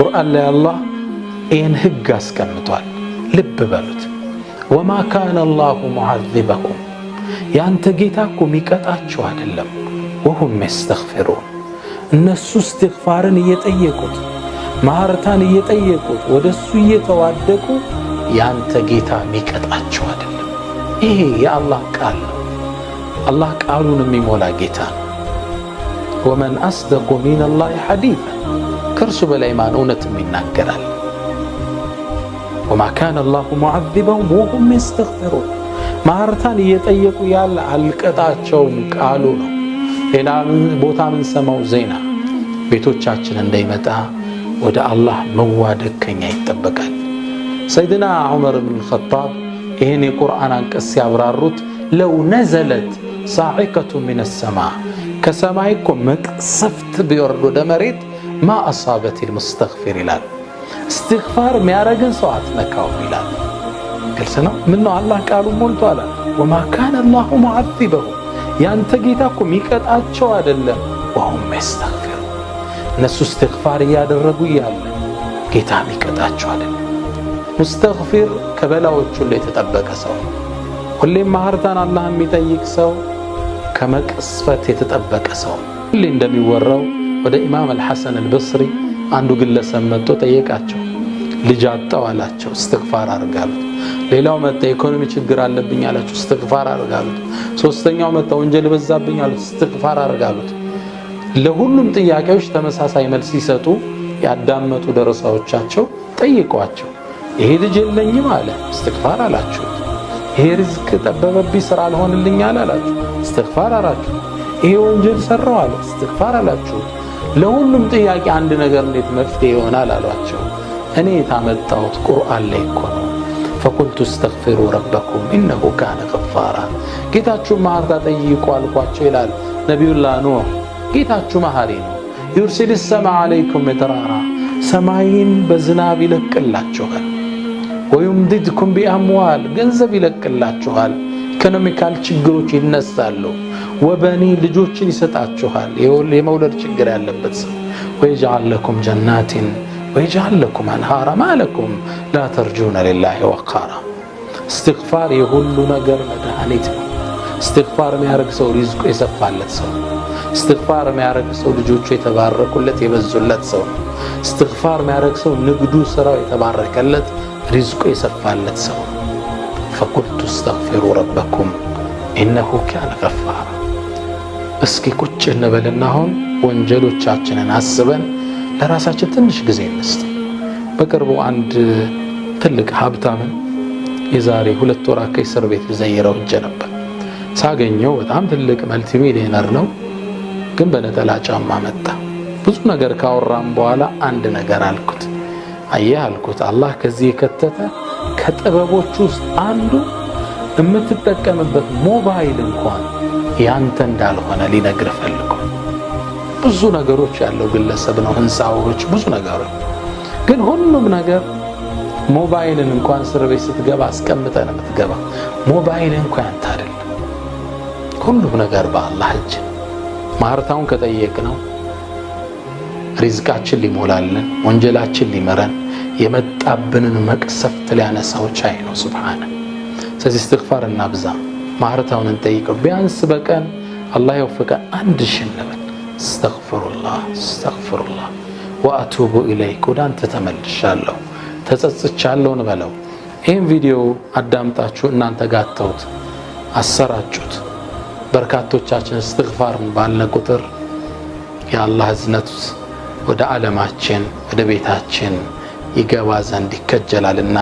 ቁርአን ላይ አላህ ይህን ህግ አስቀምጧል። ልብ በሉት። ወማ ካነ አላሁ ሙዐዚበሁም ያንተ ጌታ እኮ ሚቀጣቸው አይደለም። ወሁም የስተግፊሩን እነሱ እስትግፋርን እየጠየቁት ማህረታን እየጠየቁት ወደሱ እየተዋደቁ ያንተ ጌታ ሚቀጣቸው አይደለም። ይሄ የአላህ ቃል ነው። አላህ ቃሉን የሚሞላ ጌታ ነው። ወመን አስደቁ ሚነላሂ ሐዲሰን ከእርሱ በላይ ማን እውነትም ይናገራል? ወማ ካነ አላሁ ሙዐዚበሁም ወሁም የስተግፊሩን ማህረታን እየጠየቁ ያለ አልቀጣቸውም ቃሉ ነው። ሌላ ቦታ ምን ሰማው ዜና ቤቶቻችን እንዳይመጣ ወደ አላህ መዋደቅ ከኛ ይጠበቃል። ሰይድና ዑመር ብን ኸጣብ ይህን የቁርአን አንቀጽ ሲያብራሩት ለው ነዘለት ሳዒቀቱ ሚነ ሰማ ከሰማይ እኮ መቅሰፍት ቢወርድ ወደ መሬት ማ አሳበት ልሙስተግፊር ይላል። እስትግፋር የሚያረግን ሰው አትነካውም ይላል። ግልጽ ነው። ምን ነው አላህ ቃሉን ሞልቷል። ወማ ካነ አላሁ ሙዐዚበሁም ያንተ ጌታ እኮ ሚቀጣቸው አይደለም። ወሁም የስተግፊሩ እነሱ እስትግፋር እያደረጉ እያለ ጌታ ሚቀጣቸው አይደለም። ሙስተግፊር ከበላዎች ሁሉ የተጠበቀ ሰው፣ ሁሌም ማህረታን አላህ የሚጠይቅ ሰው ከመቅስፈት የተጠበቀ ሰው። ሁሌ እንደሚወራው ወደ ኢማም አልሐሰን አልበስሪ አንዱ ግለሰብ መጥቶ ጠየቃቸው። ልጅ አጣው አላቸው። እስትግፋር አርጋሉት። ሌላው መጣ ኢኮኖሚ ችግር አለብኝ አላቸው። እስትግፋር አርጋሉት። ሶስተኛው መጣ ወንጀል በዛብኝ አሉት። እስትግፋር አርጋሉት። ለሁሉም ጥያቄዎች ተመሳሳይ መልስ ሲሰጡ ያዳመጡ ደረሳዎቻቸው ጠይቋቸው፣ ይሄ ልጅ የለኝም አለ፣ እስትግፋር አላችሁ። ይሄ ሪዝቅ ጠበበብኝ ስራ አልሆንልኝ አላችሁ፣ እስትግፋር አላችሁ። ይሄ ወንጀል ሰራው አለ፣ እስትግፋር አላችሁ። ለሁሉም ጥያቄ አንድ ነገር እንዴት መፍትሄ ይሆናል አሏቸው። እኔ የታመጣሁት ቁርአን ላይ እኮ ነው። ፈቁልቱ እስተግፊሩ ረበኩም ኢነሁ ካነ ገፋራ ጌታችሁን ማህረታ ጠይቁ አልኳቸው ይላል ነቢዩላህ ኑህ። ጌታችሁ መሐሪ ነው። ዩርሲል ሰማ ዓለይኩም ሚድራራ ሰማይን በዝናብ ይለቅላችኋል። ወዩምዲድኩም ቢአምዋል ገንዘብ ይለቅላችኋል። ኢኮኖሚካል ችግሮች ይነሳሉ። ወበኒ ልጆችን ይሰጣችኋል። የመውለድ ችግር ያለበት ሰው ወይጅዐል ለኩም ጀናቲን ወይጅዐል ለኩም አንሃራ ማለኩም ላ ተርጁነ ሊላሂ ወቃራ። እስትግፋር የሁሉ ነገር መድኃኒት ነው። እስትግፋር የሚያደርግ ሰው ሪዝቁ የሰፋለት ሰው፣ እስትግፋር የሚያደርግ ሰው ልጆቹ የተባረኩለት የበዙለት ሰው፣ እስትግፋር የሚያደርግ ሰው ንግዱ ስራው የተባረከለት ሪዝቁ የሰፋለት ሰው። ፈቁልቱ እስተግፊሩ ረበኩም ኢነሁ ካነ ገፋራ። እስኪ ቁጭ እንበልና አሁን ወንጀሎቻችንን አስበን ለራሳችን ትንሽ ጊዜ እንስጥ። በቅርቡ አንድ ትልቅ ሀብታምን የዛሬ 2 ወር ከእስር ቤት ዘይረው እጀ ነበር። ሳገኘው በጣም ትልቅ መልቲ ሚሊዮነር ነው፣ ግን በነጠላ ጫማ መጣ። ብዙ ነገር ካወራም በኋላ አንድ ነገር አልኩት። አየህ አልኩት፣ አላህ ከዚህ የከተተ ከጥበቦች ውስጥ አንዱ የምትጠቀምበት ሞባይል እንኳን ያንተ እንዳልሆነ ሊነግር ፈልጎ። ብዙ ነገሮች ያለው ግለሰብ ነው፣ ህንፃዎች፣ ብዙ ነገሮች። ግን ሁሉም ነገር ሞባይልን እንኳን እስር ቤት ስትገባ አስቀምጠን የምትገባ ሞባይል እንኳን ያንተ አይደለም። ሁሉም ነገር በአላህ እጅ። ማህረታውን ከጠየቅነው ሪዝቃችን ሊሞላልን፣ ወንጀላችን ሊመረን፣ የመጣብንን መቅሰፍት ሊያነሳው ቻይ ነው ሱብሃነ። ስለዚህ እስትግፋር እናብዛ፣ ማህረታውን እንጠይቀው። ቢያንስ በቀን አላህ ይወፍቀን 1000 እንበል። እስተግፊሩላህ እስተግፊሩላህ ወአቱቡ ኢለይክ ወደ አንተ ተመልሻለሁ ተጸጽቻለሁ እንበለው። ይህን ቪዲዮ አዳምጣችሁ እናንተ ጋተውት አሰራጩት። በርካቶቻችን እስትግፋርን ባልነ ቁጥር የአላህ እዝነት ወደ ዓለማችን ወደ ቤታችን ይገባ ዘንድ ይከጀላልና